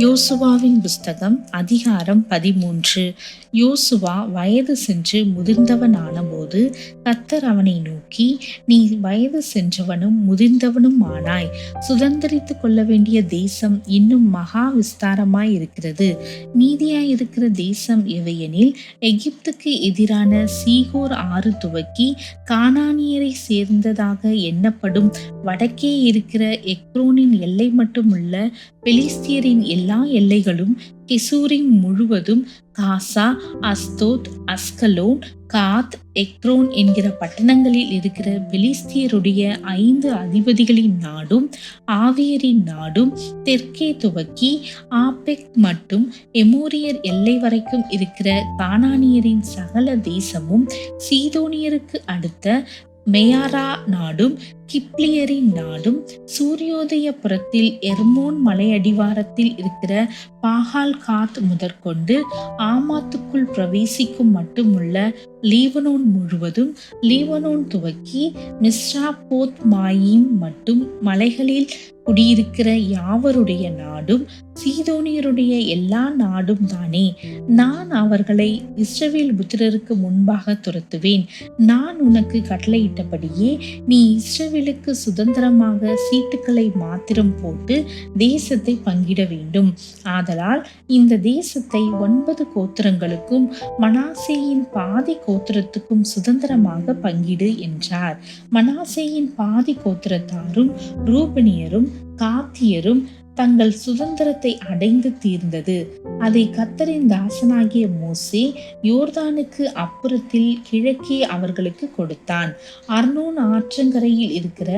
யோசுவாவின் புஸ்தகம் அதிகாரம் 13. யோசுவா வயது சென்று முதிர்ந்தவனான போது கர்த்தர் அவனை நோக்கி, நீ வயது சென்றவனும் முதிர்ந்தவனும் ஆனாய். சுதந்தரித்து கொள்ள வேண்டிய தேசம் இன்னும் மகா விஸ்தாரமாய் இருக்கிறது. மீதியாயிருக்கிற தேசம் எவையெனில், எகிப்துக்கு எதிரான சீகோர் ஆறு துவக்கி கானானியரை சேர்ந்ததாக எண்ணப்படும் வடக்கே இருக்கிற எக்ரோனின் எல்லை மட்டுமுள்ள பெலிஸ்தியரின் எல்லா எல்லைகளும், கெசூரிம் முழுவதும், காசா, அஸ்தோத், அஸ்கலோன், காத், எக்ரோன் என்கிற பட்டணங்களில் இருக்கிற பெலிஸ்தியருடைய 5 அதிபதிகளின் நாடும், ஆவியரின் நாடும், தெற்கே துவக்கி ஆப்பெக் மட்டும் எமோரியர் எல்லை வரைக்கும் இருக்கிற கானானியரின் சகல தேசமும், சீதோனியருக்கு அடுத்த மெயாரா நாடும், கிப்ளியரின் நாடும், சூரியோதய புறத்தில் எர்மோன் மலையடிவாரத்தில் இருக்கிற பாகால் காத் முதற்கொண்டு ஆமாத்துக்குள் பிரவேசிக்கும் மட்டுமுள்ள லீபனோன் முழுவதும், லீபனோன் துவக்கி மிஸ்ராபோத் மாயீம் மட்டும் மலைகளில் குடியிருக்கிற யாவருடைய நாடும், சீதோனியருடைய எல்லா நாடும் தானே. நான் அவர்களை இஸ்ரவேல் புத்திரருக்கு முன்பாக துரத்துவேன். நான் உனக்கு கட்டளையிட்டபடியே நீ இஸ்ரவேலுக்கு சுதந்திரமாக சீட்டுக்களை மாத்திரம் போட்டு தேசத்தை பங்கிட வேண்டும். ஆதலால் இந்த தேசத்தை 9 கோத்திரங்களுக்கும் மனாசேயின் பாதி கோத்திரத்துக்கும் சுதந்திரமாக பங்கிடு என்றார். மனாசேயின் பாதி கோத்திரத்தாரும் ரூபனியரும் காத்தியரும் தங்கள் சுதந்திரத்தை அடைந்து தீர்ந்தது. அதை கர்த்தரின் தாசனாகிய மோசே யோர்தானுக்கு அப்புறத்தில் கிழக்கே அவர்களுக்கு கொடுத்தான். அர்னோன் ஆற்றங்கரையில் இருக்கிற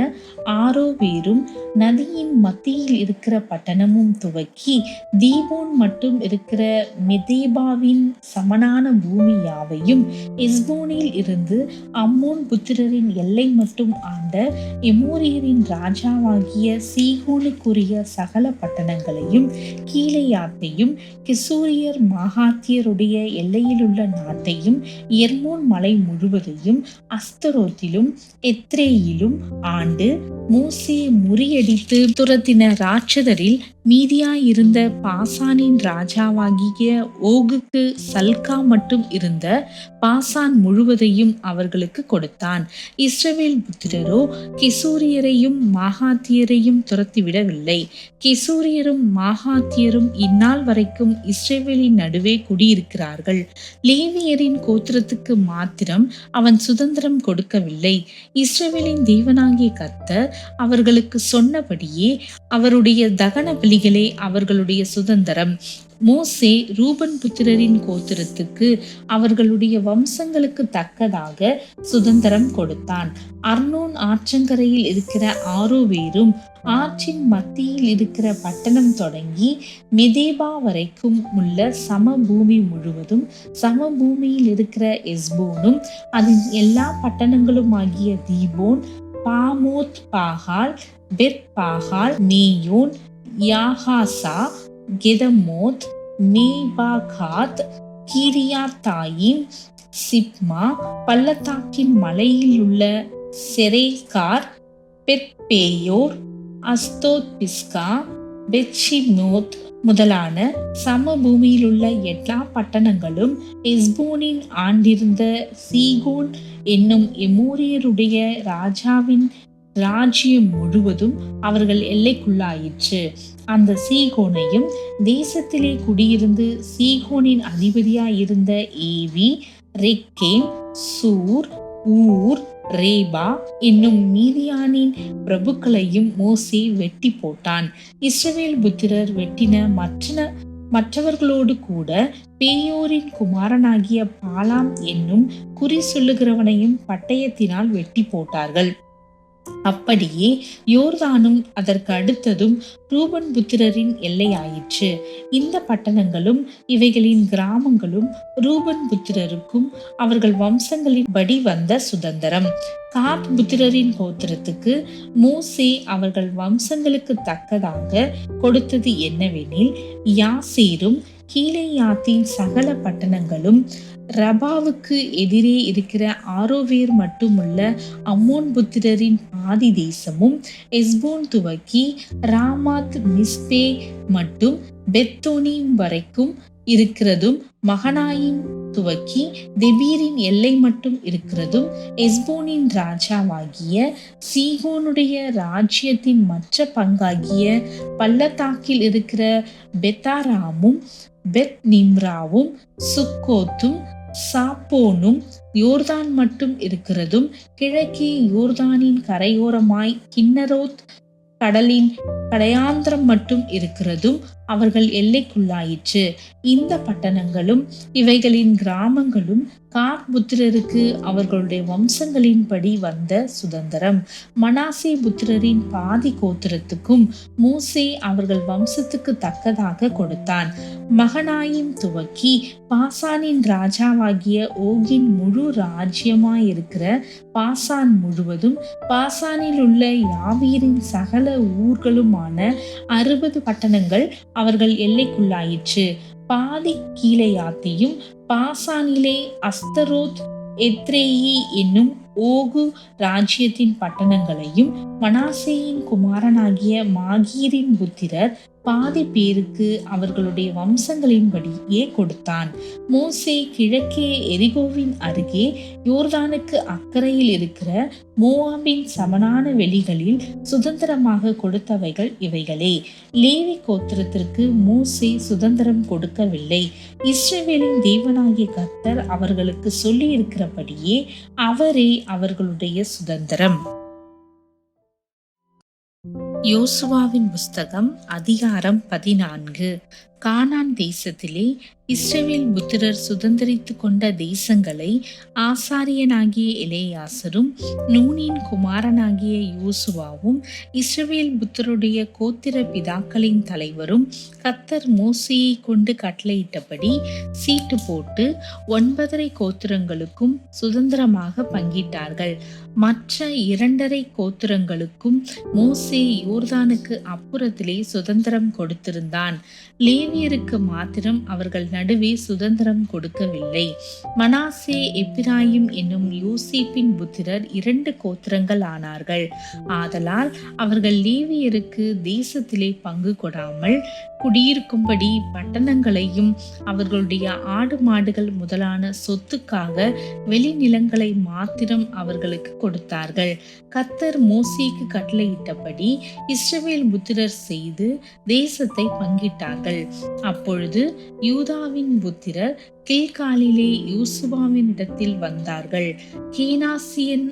ஆரோவேரும் நதியின் மத்தியில் இருக்கிற பட்டணமும் துவக்கி தீபோன் மட்டும் இருக்கிற மெதேபாவின் சமனான பூமி யாவையும், எஸ்போனில் இருந்து அம்மோன் புத்திரரின் எல்லை மட்டும் ஆண்ட எமோரியரின் ராஜாவாகிய சீகோனுக்குரிய சகல பட்டணங்களையும், கீலேயாத்தையும், கெசூரியர் மாகாத்தியருடைய எல்லையிலுள்ள நாட்டையும், எர்மோன் மலை முழுவதையும், அஸ்தரோத்திலும் எத்ரேயிலும் ஆண்டு மோசே முறியடித்து துரத்தின ராட்சதரில் மீதியாயிருந்த பாசானின் ராஜாவாகிய ஓகுக்கு சல்கா மட்டும் இருந்த பாசான் முழுவதையும் அவர்களுக்கு கொடுத்தான். இஸ்ரவேல் புத்திரரோ கெசூரியரையும் மாகாத்தியரையும் துரத்திவிடவில்லை. கெசூரியரும் மாகாத்தியரும் இந்நாள் வரைக்கும் இஸ்ரவேலின் நடுவே குடியிருக்கிறார்கள். லேவியரின் கோத்திரத்துக்கு மாத்திரம் அவன் சுதந்திரம் கொடுக்கவில்லை. இஸ்ரவேலின் தேவனாகிய கர்த்தர் அவர்களுக்கு சொன்னபடியே அவருடைய தகன பலிகளே அவர்களுடைய சுதந்திரம். மோசே ரூபன் புத்திரரின் கோத்திரத்துக்கு அவர்களுடைய வம்சங்களுக்கு தக்கதாக சுதந்திரம் கொடுத்தான். அர்னோன் ஆற்றங்கரையில் இருக்கிற ஆரோவேரும் ஆற்றின் மத்தியில் இருக்கிற பட்டணம் தொடங்கி மெதேபா வரைக்கும் உள்ள சமபூமி முழுவதும், சமபூமியில் இருக்கிற எஸ்போனும் அதன் எல்லா பட்டணங்களும் ஆகிய தீபோன், பாமோத் பாகால், பெத் பாகால், மேயோன், யாகாசா, கெதமோத், மேபாகாத், கீரியாத்தாயிம், சிப்மா, பள்ளத்தாக்கின் மலையில் உள்ள செரேகார், பெத்பேயோர், அஸ்தோத் பிஸ்கா, பெத்ஷிமோத் முதலான சமபூமியிலுள்ள எல்லா பட்டணங்களும், எஸ்போனின் ஆண்டிருந்த சீகோன் என்னும் எமோரியருடைய ராஜாவின் ராஜ்யம் முழுவதும் அவர்கள் எல்லைக்குள்ளாயிற்று. அந்த சீகோனையும் தேசத்திலே குடியிருந்து சீகோனின் அதிபதியாயிருந்த ஏவி, ரெக்கேம், சூர், ஊர், ரேபா என்னும் மீதியானின் பிரபுக்களையும் மோசே வெட்டி போட்டான். இஸ்ரவேல் புத்திரர் வெட்டின மற்றவர்களோடு கூட பேயோரின் குமாரனாகிய பாலாம் என்னும் குறி சொல்லுகிறவனையும் பட்டயத்தினால் வெட்டி போட்டார்கள். அப்படியே யோர்தானும் அதற்கு அடுத்ததும் ரூபன் புத்திரரின் எல்லையாயிற்று. இந்த பட்டணங்களும் இவைகளின் கிராமங்களும் ரூபன் புத்திரருக்கும் அவர்கள் வம்சங்களின் படி வந்த சுதந்திரம். காத் புத்திரரின் கோத்திரத்துக்கு மோசே அவர்கள் வம்சங்களுக்கு தக்கதாக கொடுத்தது என்னவெனில், யாசேரும் கீலேயாத்தின் சகல பட்டணங்களும், ரபாவுக்கு எதிரே இருக்கிற ஆரோவேர் மட்டுமுள்ள அம்மோன் புத்திரரின் பாதி தேசமும், எஸ்போன் துவக்கி ராமாத் மிஸ்பே மட்டும் பெத்தோனிம் வரைக்கும் இருக்கிறதும், மகனாயிம் துவக்கி தெபீரின் எல்லை மட்டும் இருக்கிறதும், எஸ்போனின் ராஜாவாகிய சீகோனுடைய ராஜ்யத்தின் மற்ற பங்காகிய பள்ளத்தாக்கில் இருக்கிற பெத்தாராமும், பெத் நிம்ராவும், சுக்கோத்தும், சாப்போனும், யோர்தான் மட்டும் இருக்கிறதும், கிழக்கே யோர்தானின் கரையோரமாய் கின்னரோத் கடலின் கடையாந்திரம் மட்டும் இருக்கிறதும் அவர்கள் எல்லைக்குள்ளாயிற்று. இந்த பட்டணங்களும் இவைகளின் கிராமங்களும் காத் புத்திரருக்கு அவர்களுடைய வம்சங்களின்படி வந்த சுதந்திரம். மனாசே புத்திரரின் பாதி கோத்திரத்துக்கும் மூசே அவர்கள் வம்சத்துக்கு தக்கதாக கொடுத்தான். மகனாயும் துவக்கி பாசானின் ராஜாவாகிய ஓகின் முழு ராஜ்யமாயிருக்கிற பாசான் முழுவதும், பாசானில் உள்ள யாவீரின் சகல ஊர்களுமான 60 பட்டணங்கள் அவர்கள் எல்லைக்குள்ளாயிற்று. பாதி கீலேயாத்தையும், பாசானிலே அஸ்தரோத், எத்ரேயி என்னும் ஓகு ராஜ்யத்தின் பட்டணங்களையும் மனாசேயின் குமாரனாகிய மாகீரின் புத்திரர் பாதி பேருக்கு அவர்களுடைய வம்சங்களின்படியே கொடுத்தான். மோசே கிழக்கே எரிகோவின் அருகே யோர்தானுக்கு அக்கறையில் இருக்கிற மோவாபின் சமனான வெளிகளில் சுதந்திரமாக கொடுத்தவைகள் இவைகளே. லேவி கோத்திரத்திற்கு மோசே சுதந்திரம் கொடுக்கவில்லை. இஸ்ரவேலின் தேவனாகிய கர்த்தர் அவர்களுக்கு சொல்லி இருக்கிறபடியே அவரே அவர்களுடைய சுதந்திரம். யோசுவாவின் புஸ்தகம் அதிகாரம் 14. கானான் தேசத்திலே இஸ்ரவேல் புத்திரர் சுதந்திரித்து கொண்ட தேசங்களை ஆசாரியனாகிய எலேயாசரும் நூனின் குமாரனாகிய யோசுவாவும் இஸ்ரவேல் புத்திரருடைய கோத்திர பிதாக்களின் தலைவரும் கர்த்தர் மோசேயை கொண்டு கட்டளையிட்டபடி சீட்டு போட்டு 9 கோத்திரங்களுக்கும் சுதந்திரமாக பங்கிட்டார்கள். மற்ற 2 கோத்திரங்களுக்கும் மோசே யோர்தானுக்கு அப்புறத்திலே சுதந்திரம் கொடுத்திருந்தான். லேவியருக்கு மாத்திரம் அவர்கள் நடுவே சுதந்திரம் கொடுக்கவில்லை. மனாசே, எப்பிராயிம் என்னும் யோசேப்பின் புத்திரர் 2 கோத்திரங்கள் ஆனார்கள். ஆதலால் அவர்கள் லேவியருக்கு தேசத்திலே பங்கு கொடாமல் குடியிருக்கும்படி பட்டணங்களையும் அவர்களுடைய ஆடு மாடுகள் முதலான சொத்துக்காக வெளிநிலங்களை மாத்திரம் அவர்களுக்கு கொடுத்தார்கள். கர்த்தர் மோசேக்கு கட்டளையிட்டபடி இஸ்ரவேல் புத்திரர் செய்து தேசத்தை பங்கிட்டார்கள். அப்பொழுது யூதாவின் புத்திரர் கில்காலிலே யோசுவாவின் இடத்தில் வந்தார்கள். கேனாசியன்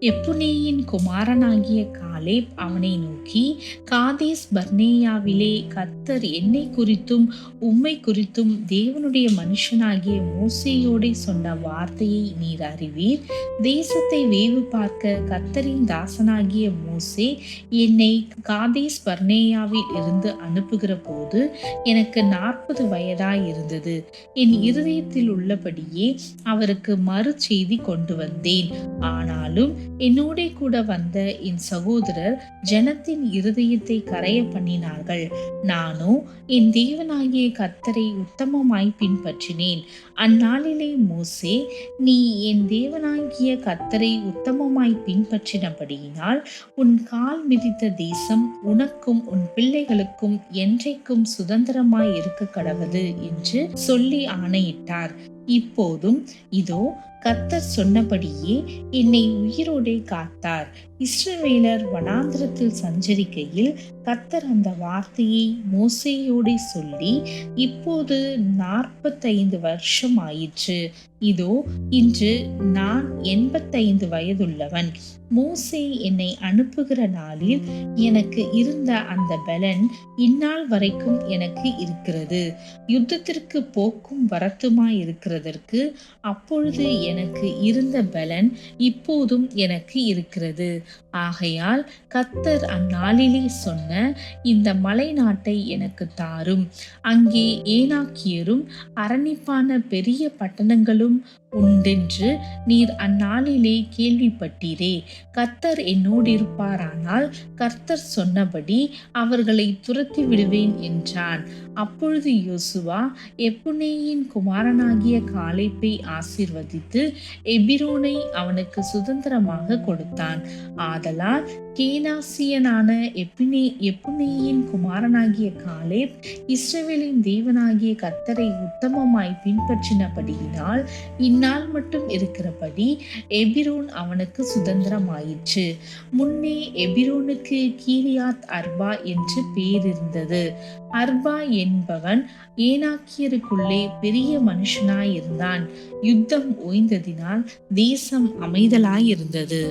எப்புனேயின் குமாரனாகிய காலேப் அவனை நோக்கி, காதேஸ் பர்னேயாவிலே கர்த்தர் என்னை குறித்தும் உம்மை குறித்தும் தேவனுடைய மனுஷனாகிய மோசேயோடே சொன்ன வார்த்தையை நீர் அறிவீர். தேசத்தை வேவு பார்க்க கர்த்தரின் தாசனாகிய மோசே என்னை காதேஸ் பர்னேயாவில் இருந்து அனுப்புகிற போது எனக்கு 40 வயதாய் இருந்தது. என் இருதயத்தில் உள்ளபடியே அவருக்கு மறு செய்தி கொண்டு வந்தேன். ஆனாலும் என்னோட கூட வந்த என் சகோதரர் ஜனத்தின் இருதயத்தை கரைய பண்ணினார்கள். நானோ என் தேவனாகிய கர்த்தரை உத்தமமாய் பின்பற்றினேன். அந்நாளிலே மோசே, நீ என் தேவனாகிய கர்த்தரை உத்தமமாய் பின்பற்றினபடியினால் உன் கால் மிதித்த தேசம் உனக்கும் உன் பிள்ளைகளுக்கும் என்றைக்கும் சுதந்திரமாய் இருக்க கடவது என்று சொல்லி ஆணையிட்டார். இப்போதும் இதோ கர்த்தர் சொன்னபடியே என்னை உயிரோடே காத்தார். இஸ்ரவேலர் வனாந்திரத்தில் சஞ்சரிக்கையில் கர்த்தர் அந்த வார்த்தையை மோசேயோடே சொல்லி இப்போது 45 வருஷம் ஆயிற்று. இதோ இன்று நான் 85 வயதுள்ளவன். மோசே என்னை அனுப்புகிற நாளில் எனக்கு இருந்த அந்த பலன் இந்நாள் வரைக்கும் எனக்கு இருக்கிறது. யுத்தத்திற்கு போக்கும் வரத்துமாய் இருக்கிறதற்கு அப்பொழுது எனக்கு இருந்த பலன் இப்போதும் எனக்கு இருக்கிறது. ஆகையால் கர்த்தர் அந்நாளிலே சொன்ன இந்த மலை நாட்டை எனக்கு தாரும். அங்கே ஏனாக்கியரும் அரணிப்பான பெரிய பட்டணங்களும் உண்டென்று நீர் அந்நாளிலே கேள்விப்பட்டீரே. கர்த்தர் என்னோடிருப்பாரானால் கர்த்தர் சொன்னபடி அவர்களை துரத்தி விடுவேன் என்றான். அப்பொழுது யோசுவா எப்புன்னேயின் குமாரனாகிய காலேப்பை ஆசீர்வதித்து எபிரோனை அவனுக்கு சுதந்திரமாக கொடுத்தான். ஆதலால் கேனாசியனான எப்புன்னேயின் குமாரனாகிய காலேப் இஸ்ரவேலின் தேவனாகிய கர்த்தரை உத்தமமாய் பின்பற்றினபடியினால் இந்நாள் மட்டும் இருக்கிறபடி எபிரோன் அவனுக்கு சுதந்திரமாயிற்று. முன்னே எபிரோனுக்கு கீரியாத் அர்பா என்று பேர் இருந்தது. அர்பா என்பவன் ஏனாக்கியருக்குள்ளே பெரிய மனுஷனாயிருந்தான். யுத்தம் ஓய்ந்ததினால் தேசம் அமைதலாயிருந்தது.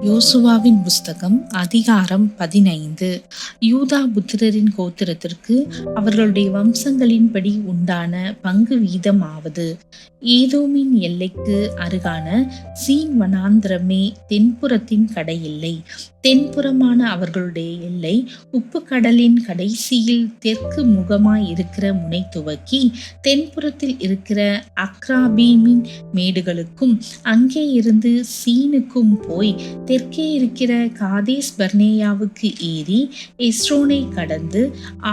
யோசுவாவின் புஸ்தகம் அதிகாரம் 15. யூதா புத்திரரின் கோத்திரத்திற்கு அவர்களுடைய வம்சங்களின்படி உண்டான பங்கு வீதமாவது: ஏதோமின் எல்லைக்கு அருகான சீன் வனாந்திரமே தென்புறத்தின் கடையெல்லை. தென்புறமான அவர்களுடைய எல்லை உப்பு கடலின் கடைசியில் தெற்கு முகமாய் இருக்கிற முனை துவக்கி தென்புறத்தில் இருக்கிற அக்ராபீமின் மேடுகளுக்கும் அங்கே இருந்து சீனுக்கும் போய் தெற்கே இருக்கிற காதேஸ் பர்னேயாவுக்கு ஏறி எஸ்ரோனை கடந்து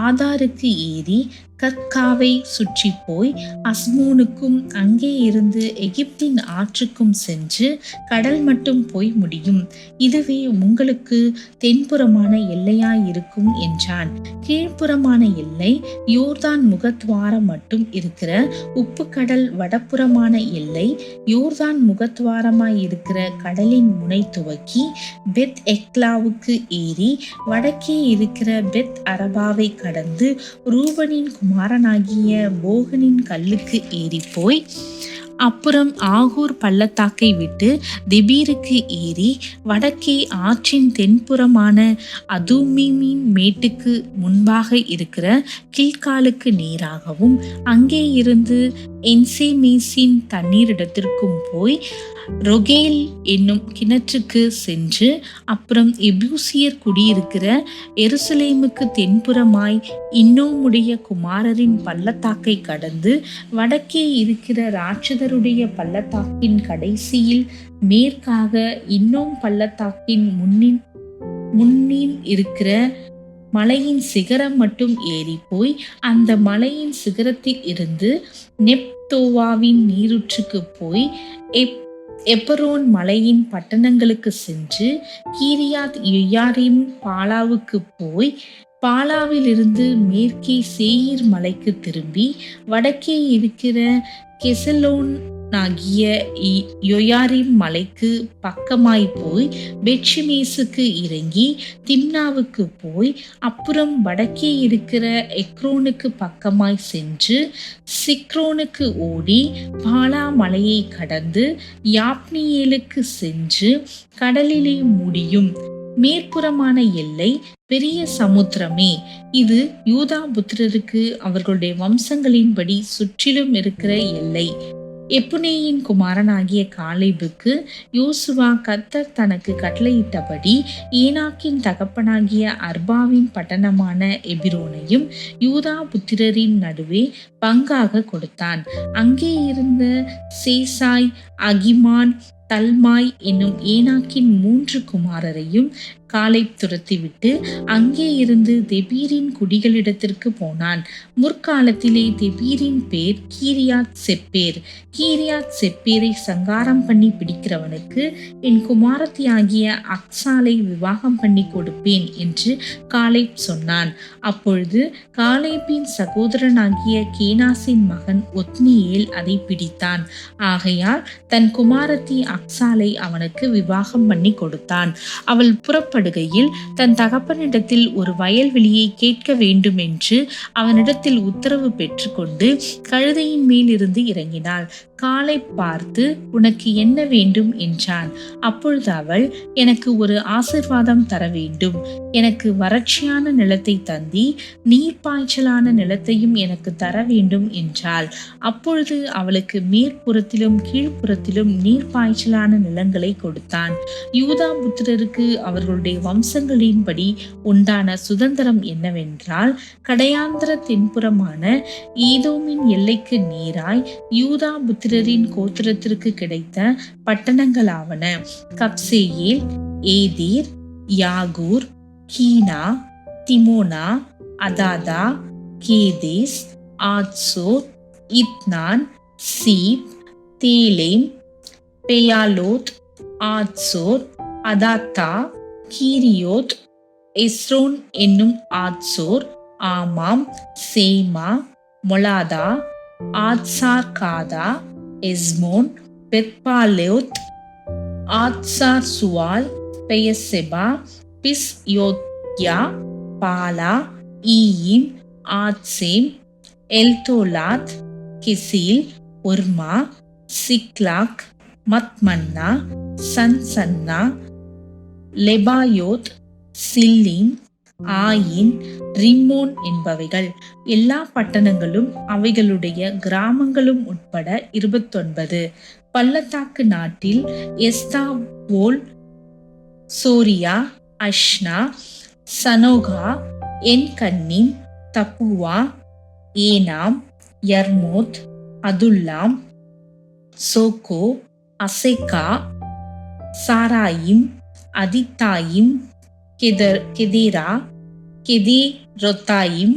ஆதாருக்கு ஏறி கர்காவை சுற்றி போய் அஸ்மோனுக்கும் அங்கே இருந்து எகிப்தின் ஆற்றுக்கும் சென்று கடல் மட்டும் போய் முடியும். இதுவே உங்களுக்கு தென்புறமான எல்லையாயிருக்கும் என்றான். கீழ்ப்புறமான எல்லை யோர்தான் முகத்வாரம் மட்டும் இருக்கிற உப்பு கடல். வடப்புறமான எல்லை யோர்தான் முகத்வாரமாய் இருக்கிற கடலின் முனை துவக்கி பெத் எக்லாவுக்கு ஏறி வடக்கே இருக்கிற பெத் அரபாவை கடந்து ரூபனின் குமாரனாகிய போகனின் கல்லுக்கு ஏறி போய் அப்புறம் ஆகூர் பள்ளத்தாக்கை விட்டு தெபீருக்கு ஏறி வடக்கே ஆற்றின் தென்புறமான அதுமீமின் மேட்டுக்கு முன்பாக இருக்கிற கில்காலுக்கு நேராகவும் அங்கே இருந்து என்சேமேசின் தண்ணீரிடத்திற்கும் போய் ரொகேல் என்னும் கிணற்றுக்கு சென்று அப்புறம் எபூசியர் குடியிருக்கிற எருசலேமுக்கு தென்புறமாய் இன்னோமுடைய குமாரரின் பள்ளத்தாக்கை கடந்து வடக்கே இருக்கிற ராட்சதருடைய பள்ளத்தாக்கின் கடைசியில் மேற்காக இன்னோம் பள்ளத்தாக்கின் முன்னின் இருக்கிற மலையின் சிகரம் மட்டும் ஏறி போய் அந்த மலையின் சிகரத்தில் இருந்து நெப்தோவாவின் நீரூற்றுக்கு போய் எப்பரோன் மலையின் பட்டணங்களுக்கு சென்று கீரியாத் யெயாரீம் பாலாவுக்கு போய் பாலாவிலிருந்து மேற்கே சேயீர் மலைக்கு திரும்பி வடக்கே இருக்கிற கெசலோனாகிய யொயாரீம் மலைக்கு பக்கமாய் போய் பெத்ஷிமேசுக்கு இறங்கி திம்னாவுக்கு போய் அப்புறம் வடக்கே இருக்கிற எக்ரோனுக்கு பக்கமாய் சென்று சிக்ரோனுக்கு ஓடி பாலா மலையை கடந்து யாப்னியேலுக்கு சென்று கடலிலே முடியும். மேற்புறமான எல்லை பெரிய சமுத்திரமே. இது யூதா புத்திரருக்கு அவர்களுடைய வம்சங்களின்படி சுற்றிலும் இருக்கிற எல்லை. எப்புன்னேயின் குமாரனாகிய காலேபுக்கு யோசுவா கர்த்தர் தனக்கு கட்டளையிட்டபடி ஏனாக்கின் தகப்பனாகிய அர்பாவின் பட்டணமான எபிரோனையும் யூதா புத்திரரின் நடுவே பங்காக கொடுத்தான். அங்கே இருந்த சேசாய், அகிமான், தல்மாய் என்னும் ஏனாக்கின் 3 குமாரரையும் காலேப் துரத்திவிட்டு அங்கே இருந்து தெபீரின் குடிகளிடத்திற்கு போனான். முற்காலத்திலே தெபீரின் பேர் கீரியாத் செப்பேர். கீரியாத் செப்பேரை சங்காரம் பண்ணி பிடிக்கிறவனுக்கு என் குமாரத்தியாகிய அக்சாலை விவாகம் பண்ணி கொடுப்பேன் என்று காலேப் சொன்னான். அப்பொழுது காலேப்பின் சகோதரனாகிய கேனாசின் மகன் ஒத்னியேல் அதை பிடித்தான். ஆகையால் தன் குமாரத்தி அக்சாலை அவனுக்கு விவாகம் பண்ணி கொடுத்தான். அவள் புறப்படுகையில் தன் தகப்பனிடத்தில் ஒரு வயல்வெளியை கேட்க வேண்டும் என்று அவனிடத்தில் உத்தரவு பெற்றுக்கொண்டு கழுதையின் மேல் இருந்து இறங்கினாள். காலை பார்த்து உனக்கு என்ன வேண்டும் என்றான். அப்பொழுது அவள், எனக்கு ஒரு ஆசீர்வாதம் தர வேண்டும். எனக்கு வறட்சியான நிலத்தை தந்தி நீர்ப்பாய்ச்சலான நிலத்தையும் எனக்கு தர வேண்டும் என்றாள். அப்பொழுது அவளுக்கு மேற்புறத்திலும் கீழ்ப்புறத்திலும் நீர்ப்பாய்ச்சலான நிலங்களை கொடுத்தான். யூதா புத்திரருக்கு அவர்களுடைய வம்சங்களின்படி உண்டான சுதந்திரம் என்னவென்றால், கடையாந்திர தென்புறமான ஏதோமின் எல்லைக்கு நேராய் யூதா புத்திரரின் கோத்திரத்திற்கு கிடைத்த பட்டணங்களாவன: கப்சேயேல், ஏதீர், யாகூர், கீனா, திமோனா, அதாதா, கேதேஸ், ஆத்சோர், இத்னான், சீப், தேலேம், பெயாலோத், ஆத்சோர், அதாத்தா, கீரியோத், எஸ்ரோன் என்னும் ஆத்சோர், ஆமாம், சேமா, மொலாதா, Hazargaddah, Heshmon, பெத்பாலோத், ஆத்சார் சுவால், பெயசெபா, பிஸ்யோத்யா, Bala, ஈயின், ஆத்சேம், எல்தோலாத், கெசீல், ஒர்மா, சிக்லாக், மத்மன்னா, சன்சன்னா, Lebaoth, Shilhim, ஆயின், ரிம்மோன் என்பவைகள். எல்லா பட்டணங்களும் அவைகளுடைய கிராமங்களும் உட்பட 29. பள்ளத்தாக்கு நாட்டில் எஸ்தாவோல், சோரியா, அஷ்னா, சனோகா, என்கன்னீம், தப்புவா, ஏனாம், யர்மோத், அதுல்லாம், சோக்கோ, அசெக்கா, சாராயிம், அதித்தாயிம், கெதேரா, கெதேரொத்தாயிம்.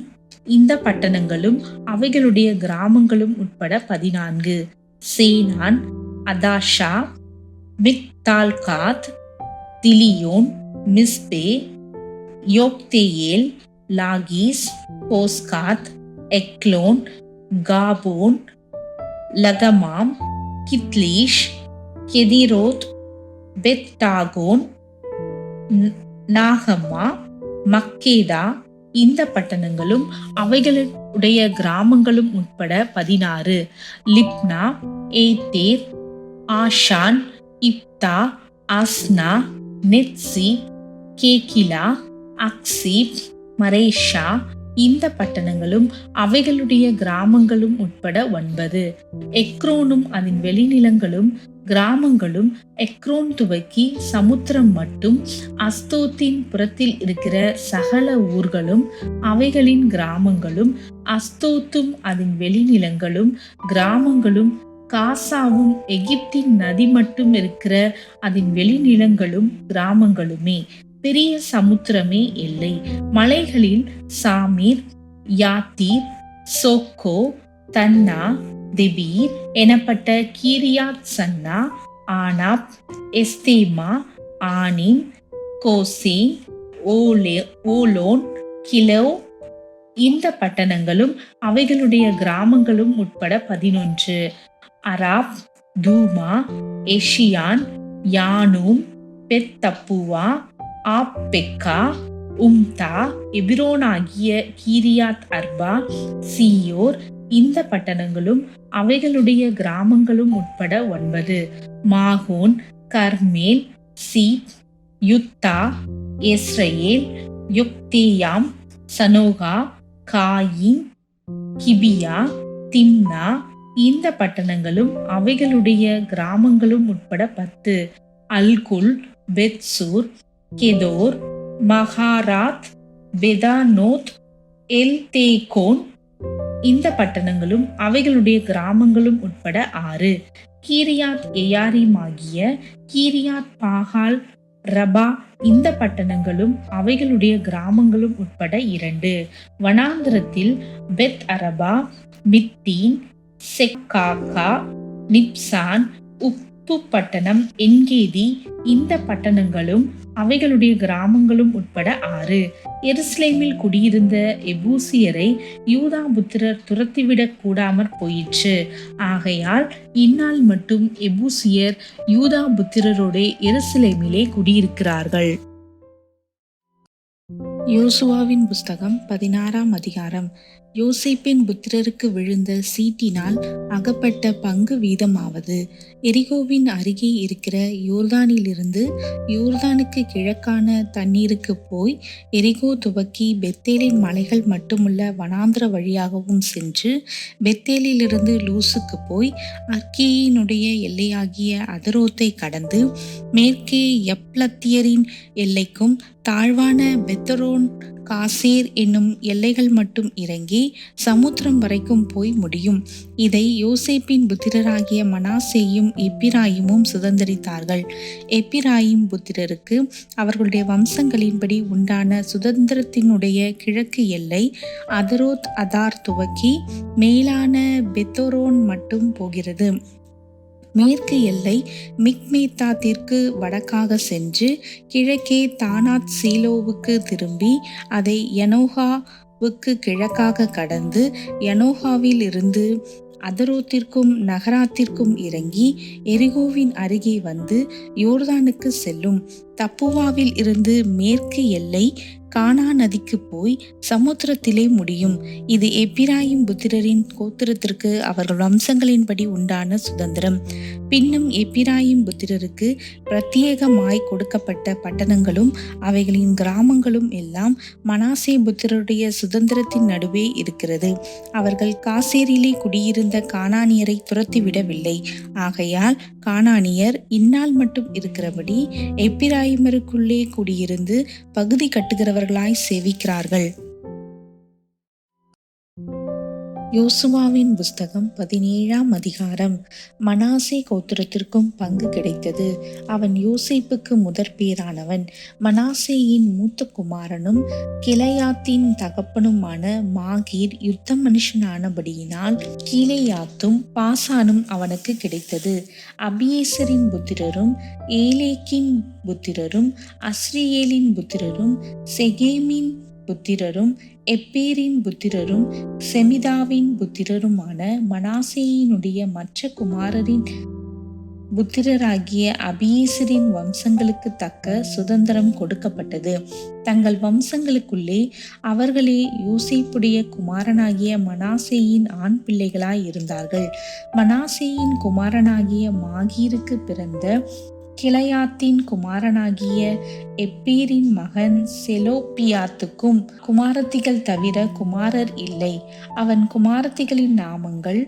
இந்த பட்டணங்களும் அவைகளுடைய கிராமங்களும் உட்பட 14. சேனான், அதாஷா, மிக்தால்காத், திலியோன், மிஸ்பே, யோக்தேயேல், லாகீஸ், போஸ்காத், எக்லோன், காபோன், லகமாம், கித்லீஷ், கெதிரோத், பெத்தாகோன், நாகமா, மக்கேதா. இந்த பட்டணங்களும் அவைகளுடைய கிராமங்களும் உட்பட 16. லிப்னா, ஏத்தேர், ஆஷான், இப்தா, அஸ்னா, நெத்சி, கேகிலா, அக்சீப், மரேஷா. இந்த பட்டணங்களும் அவைகளுடைய கிராமங்களும் உட்பட 9. எக்ரோனும் அதன் வெளிநிலங்களும் கிராமங்களும், எக்ரோன் துவக்கி சமுத்திரம் மட்டும் அஸ்தோத்தின் புறத்தில் இருக்கிற சகல ஊர்களும் அவைகளின் கிராமங்களும், அஸ்தோத்தும் அதன் வெளிநிலங்களும் கிராமங்களும், காசாவும் எகிப்தின் நதி மட்டும் இருக்கிற அதன் வெளிநிலங்களும் கிராமங்களுமே. பெரிய சமுத்திரமே எல்லை. மலைகளில் சாமீர், யாத்தீர், சோக்கோ, தன்னா, தெபீர் எனப்பட்ட Kirjath Sannah, Anab, Eshtemoh, Anim, Goshen, Holon, Giloh. இந்த பட்டணங்களும் அவைகளுடைய கிராமங்களும் உட்பட 11. Arab, Dumah, Eshean, Janum, Beth Tappuah, Aphekah, Humtah, எபிரோனாகிய கீரியாத் அர்பா, சீயோர். இந்த பட்டணங்களும் அவைகளுடைய கிராமங்களும் உட்பட 9. மாகோன், Carmel, Ziph, Juttah, Jezreel, Jokdeam, Zanoah, Kain, Gibeah, Timnah. இந்த பட்டணங்களும் அவைகளுடைய கிராமங்களும் உட்பட 10. அல்குல், பெத்சூர், கெதோர், மகாராத், பெதானோத், எல்தேகோன். இந்த பட்டணங்களும் அவைகளுடைய கிராமங்களும் உட்பட 6. கீரியாத் எயாரிமாகிய கீரியாத் பாகால், ரபா. இந்த பட்டணங்களும் அவைகளுடைய கிராமங்களும் உட்பட 2. வனாந்திரத்தில் பெத் அரபா, மித்தீன், செக்காக்கா, நிப்சான், உப்பு பட்டணம், என்கேதி. இந்த பட்டணங்களும் அவைகளுடைய கிராமங்களும் உட்பட 6. எருசலேமில் குடியிருந்த எபூசியரை யூதா புத்திரர் துரத்திவிடக் கூடாமற் போயிற்று. ஆகையால் இந்நாள் மட்டும் எபூசியர் யூதா புத்திரரோடே எருசலேமிலே குடியிருக்கிறார்கள். யோசுவாவின் புஸ்தகம் 16ஆம் அதிகாரம். யோசேப்பின் புத்திரருக்கு விழுந்த சீட்டினால் அகப்பட்ட பங்கு வீதமாவது: எரிகோவின் அருகே இருக்கிற யோர்தானிலிருந்து யோர்தானுக்கு கிழக்கான தண்ணீருக்கு போய் எரிகோ துவக்கி பெத்தேலின் மலைகள் மட்டுமுள்ள வனாந்திர வழியாகவும் சென்று பெத்தேலிலிருந்து லூசுக்கு போய் அர்கியினுடைய எல்லையாகிய அதரோத்தை கடந்து மேற்கே யப்லத்தியரின் எல்லைக்கும் தாழ்வான பெத்தரோன் காசேர் என்னும் எல்லைகள் மட்டும் இறங்கி சமுத்திரம் வரைக்கும் போய் முடியும். இதை யோசேப்பின் புத்திரராகிய மனாசேயும் எப்பிராயிமும் சுதந்தரித்தார்கள். எப்பிராயிம் புத்திரருக்கு அவர்களுடைய வம்சங்களின்படி உண்டான சுதந்திரத்தினுடைய கிழக்கு எல்லை அதரோத் அதார் துவக்கி மேலான பெத்தோரோன் மட்டும் போகிறது. மேற்கு எல்லை மிக்மேத்தாத்திற்கு வடக்காக சென்று கிழக்கே தானாத் சீலோவுக்கு திரும்பி அதை யனோகாவுக்கு கிழக்காக கடந்து யனோகாவில் இருந்து அதரோத்திற்கும் நகராத்திற்கும் இறங்கி எரிகோவின் அருகே வந்து யோர்தானுக்கு செல்லும். தப்புவாவில் இருந்து மேற்கு எல்லை கானா நதிக்கு போய் சமுத்திரத்திலே முடியும். இது எப்பிராயிம் புத்திரரின் கோத்திரத்திற்கு அவர்கள் வம்சங்களின்படி உண்டான சுதந்திரம். பின்னும் எப்பிராயிம் புத்திரருக்கு பிரத்யேகமாய் கொடுக்கப்பட்ட பட்டணங்களும் அவைகளின் கிராமங்களும் எல்லாம் மனாசே புத்திரருடைய சுதந்திரத்தின் நடுவே இருக்கிறது. அவர்கள் காசேரிலே குடியிருந்த கானானியரை துரத்திவிடவில்லை. ஆகையால் கானானியர் இந்நாள் மட்டும் இருக்கிறபடி எப்பிராயிமருக்குள்ளே குடியிருந்து பகுதி கட்டுகிறவர்களாய் சேவிக்கிறார்கள். யோசுவாவின் புஸ்தகம் 17ஆம் அதிகாரம். மனாசே கோத்திரத்திற்கும் பங்கு கிடைத்தது. அவன் யோசேப்புக்கு முதற் பேரானவன். மனாசேயின் மூத்த குமாரனும் கிளையாத்தின் தகப்பனுமான மாகீர் யுத்த மனுஷனானபடியினால் கீலேயாத்தும் பாசானும் அவனுக்கு கிடைத்தது. அபியேசரின் புத்திரரும் ஏலேக்கின் புத்திரரும் அஸ்ரியேலின் புத்திரரும் செகேமின் புத்திரரும் எப்பேரின் புத்திரரும் செமிதாவின் புத்திரருமான மனாசேயினுடைய மற்ற குமாரரின் புத்திரராகிய அபியேசரின் வம்சங்களுக்கு தக்க சுதந்திரம் கொடுக்கப்பட்டது. தங்கள் வம்சங்களுக்குள்ளே அவர்களே யோசேப்புடைய குமாரனாகிய மனாசேயின் ஆண் பிள்ளைகளாய் இருந்தார்கள். மனாசேயின் குமாரனாகிய மாகீருக்கு பிறந்த கிளையாத்தின் குமாரனாகிய எப்பேரின் மகன் செலோப்பியாத்துக்கும் குமாரத்திகள் தவிர குமாரர் இல்லை. அவன் குமாரத்திகளின் நாமங்கள்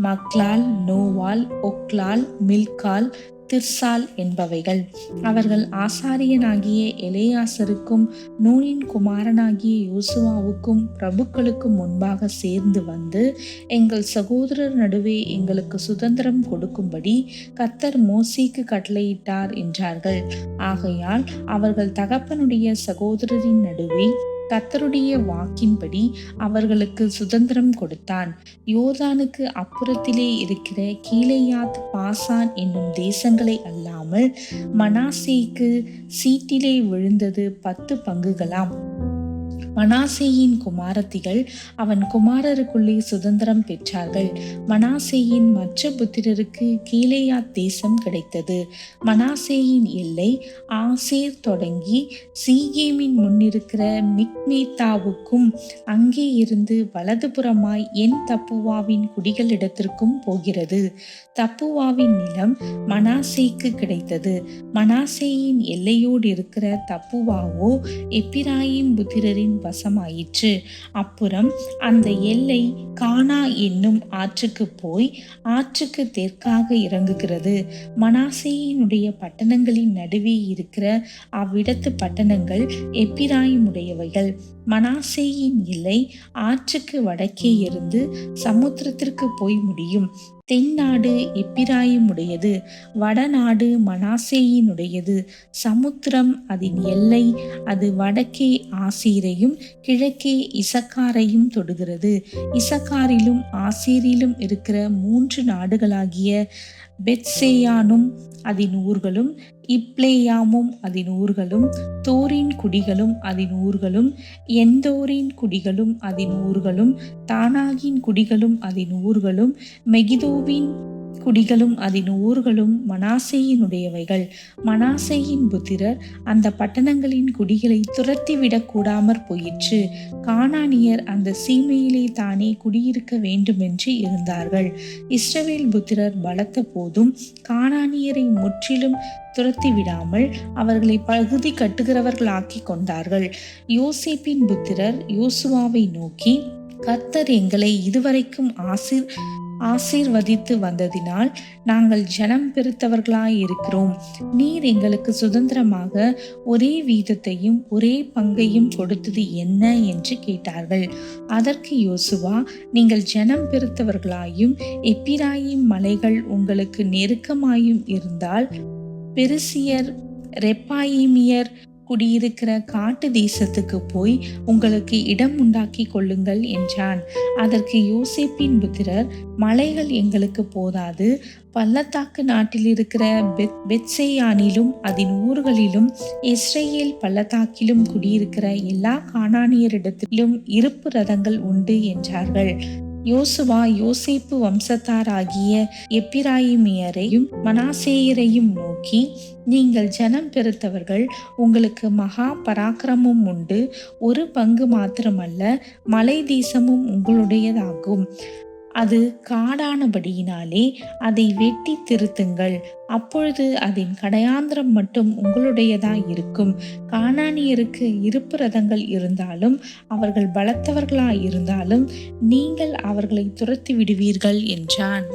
மக்லால், நோவால், ஒக்லால், மில்கால், திர்சால் என்பவைகள். அவர்கள் ஆசாரியனாகிய எலேயாசருக்கும் நூனின் குமாரனாகிய யோசுவாவுக்கும் பிரபுக்களுக்கும் முன்பாக சேர்ந்து வந்து, எங்கள் சகோதரர் நடுவே எங்களுக்கு சுதந்திரம் கொடுக்கும்படி கர்த்தர் மோசேக்கு கட்டளையிட்டார் என்றார்கள். ஆகையால் அவர்கள் தகப்பனுடைய சகோதரரின் நடுவே கர்த்தருடைய வாக்கின்படி அவர்களுக்கு சுதந்திரம் கொடுத்தான். யோர்தானுக்கு அப்புறத்திலே இருக்கிற கீலேயாத், பாசான் என்னும் தேசங்களை அல்லாமல் மனாசேக்கு சீட்டிலே விழுந்தது 10 பங்குகளாம். மனாசேயின் குமாரத்திகள் அவன் குமாரருக்குள்ளே சுதந்திரம் பெற்றார்கள். மனாசேயின் மற்ற புத்திரருக்கு கீலேயாத் தேசம் கிடைத்தது. மனாசேயின் எல்லை ஆசேர் தொடங்கி சீகேமின் முன்னிருக்கிற மிக்மேத்தாவுக்கும் அங்கே இருந்து வலதுபுறமாய் என் தப்புவாவின் குடிகளிடத்திற்கும் போகிறது. தப்புவாவின் நிலம் மனாசேக்கு கிடைத்தது. மனாசேயின் எல்லையோடு இருக்கிற தப்புவாவோ எப்பிராயிம் புத்திரரின் வசமாயிற்று. அப்புறம் அந்த எல்லை கானா என்னும் ஆற்றுக்கு போய் ஆற்றுக்கு தெற்காக இறங்குகிறது. மனாசேயினுடைய பட்டணங்களின் நடுவே இருக்கிற அவ்விடத்து பட்டணங்கள் எப்பிராயிமுடையவைகள். மனாசேயின் எல்லை ஆற்றுக்கு வடக்கே இருந்து சமுத்திரத்திற்கு போய் முடியும். தென்னாடு எப்பிராயிமுடையது, வடநாடு மனாசேயினுடையது. சமுத்திரம் அதன் எல்லை. அது வடக்கே ஆசேரையும் கிழக்கே இசக்காரையும் தொடுகிறது. இசக்காரிலும் ஆசேரிலும் இருக்கிற 3 நாடுகளாகிய பெத்சேயானும் அதன் ஊர்களும், இப்ளேயாமும் அதன் ஊர்களும், தோரின் குடிகளும் அதன் ஊர்களும், எந்தோரின் குடிகளும் அதன் ஊர்களும், தானாகின் குடிகளும் அதன் ஊர்களும், மெகிதோவின் குடிகளும் அதன் ஊர்களும் மனாசேயினுடையவைகள். மனாசேயின் புத்திரர் அந்த பட்டணங்களின் குடிகளை துரத்திவிடக் கூடாமற் போயிற்று. கானானியர் அந்த சீமையிலே தானே குடியிருக்க வேண்டுமென்று இருந்தார்கள். இஸ்ரவேல் புத்திரர் பலத்த போதும் கானானியரை முற்றிலும் துரத்திவிடாமல் அவர்களை பகுதி கட்டுகிறவர்களாக்கி கொண்டார்கள். யோசேப்பின் புத்திரர் யோசுவாவை நோக்கி, கர்த்தர் எங்களை இதுவரைக்கும் ஆசீர்வதித்து வந்ததினால் நாங்கள் ஜனம் பெருத்தவர்களாயிருக்கிறோம். நீர் எங்களுக்கு சுதந்திரமாக ஒரே வீதத்தையும் ஒரே பங்கையும் கொடுத்தது என்ன என்று கேட்டார்கள். அதற்கு யோசுவா, நீங்கள் ஜனம் பெருத்தவர்களாயும் எப்பிராயீம் மலைகள் உங்களுக்கு நெருக்கமாயும் இருந்தால் பெரிசியர் ரெப்பாயிமியர் குடியிருக்கிற காட்டு தேசத்துக்கு போய் உங்களுக்கு இடம் உண்டாக்கி கொள்ளுங்கள் என்றான். அதற்கு யோசேப்பின் புத்திரர், மலைகள் எங்களுக்கு போதாது, பள்ளத்தாக்கு நாட்டில் இருக்கிற பெத்சேயானிலும் அதன் ஊர்களிலும் இஸ்ரேல் பள்ளத்தாக்கிலும் குடியிருக்கிற எல்லா கானானியரிடத்திலும் இருப்பு ரதங்கள் உண்டு என்றார்கள். யோசுவா யோசேப்பு வம்சத்தாராகிய எப்பிராயிமியரையும் மனாசேயரையும் நோக்கி, நீங்கள் ஜனம் பெருத்தவர்கள், உங்களுக்கு மகா பராக்கிரமும் உண்டு. ஒரு பங்கு மாத்திரமல்ல, மலை தேசமும் உங்களுடையதாகும். அது காடானபடியினாலே அதை வெட்டி திருத்துங்கள். அப்பொழுது அதன் கடையாந்திரம் மட்டும் உங்களுடையதாயிருக்கும். கானானியருக்கு இருப்பு ரதங்கள் இருந்தாலும் அவர்கள் பலத்தவர்களாயிருந்தாலும் நீங்கள் அவர்களை துரத்தி விடுவீர்கள் என்றான்.